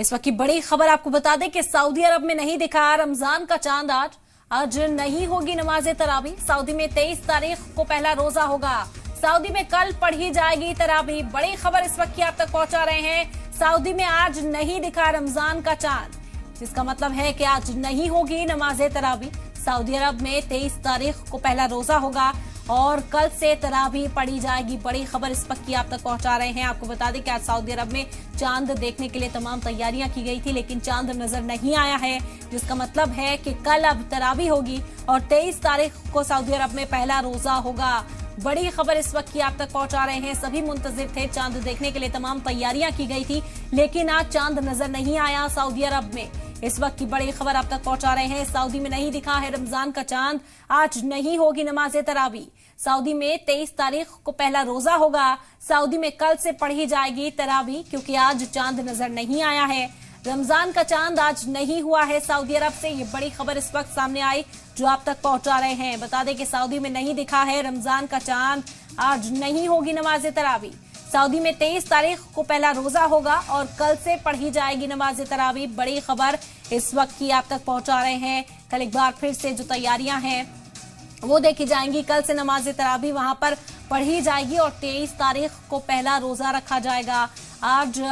इस वक्त की बड़ी खबर आपको बता दें कि सऊदी अरब में नहीं दिखा रमजान का चांद। आज नहीं होगी नमाज तरावी। सऊदी में 23 तारीख को पहला रोजा होगा। सऊदी में कल पढ़ी जाएगी तरावी। बड़ी खबर इस वक्त की आप तक पहुंचा रहे हैं। सऊदी में आज नहीं दिखा रमजान का चांद, जिसका मतलब है कि आज नहीं होगी नमाज तरावी। सऊदी अरब में 23 तारीख को पहला रोजा होगा और कल से तरावी पढ़ी जाएगी। बड़ी खबर इस वक्त की आप तक पहुंचा रहे हैं। आपको बता दें कि आज सऊदी अरब में चांद देखने के लिए तमाम तैयारियां की गई थी, लेकिन चांद नजर नहीं आया है, जिसका मतलब है कि कल अब तरावी होगी और 23 तारीख को सऊदी अरब में पहला रोजा होगा। बड़ी खबर इस वक्त की आप तक पहुंचा रहे हैं। सभी मुंतजिर थे, चांद देखने के लिए तमाम तैयारियां की गई थी, लेकिन आज चांद नजर नहीं आया सऊदी अरब में। इस वक्त की बड़ी खबर आप तक पहुंचा रहे हैं। सऊदी में नहीं दिखा है रमजान का चांद। आज नहीं होगी नमाज तरावी। सऊदी में 23 तारीख को पहला रोजा होगा। सऊदी में कल से पढ़ी जाएगी तरावी, क्योंकि आज चांद नजर नहीं आया है। रमजान का चांद आज नहीं हुआ है सऊदी अरब से। ये बड़ी खबर इस वक्त सामने आई जो आप तक पहुंचा रहे हैं। बता दें कि सऊदी में नहीं दिखा है रमजान का चांद। आज नहीं होगी नमाज तरावी। सऊदी में 23 तारीख को पहला रोजा होगा और कल से पढ़ी जाएगी नमाज तरावी। बड़ी खबर इस वक्त की आप तक पहुंचा रहे हैं। कल एक बार फिर से जो तैयारियां हैं वो देखी जाएंगी। कल से नमाज तरावी वहां पर पढ़ी जाएगी और 23 तारीख को पहला रोजा रखा जाएगा। आज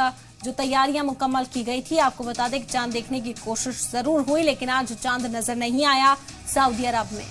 जो तैयारियां मुकम्मल की गई थी, आपको बता दें कि चांद देखने की कोशिश जरूर हुई, लेकिन आज चांद नजर नहीं आया सऊदी अरब में।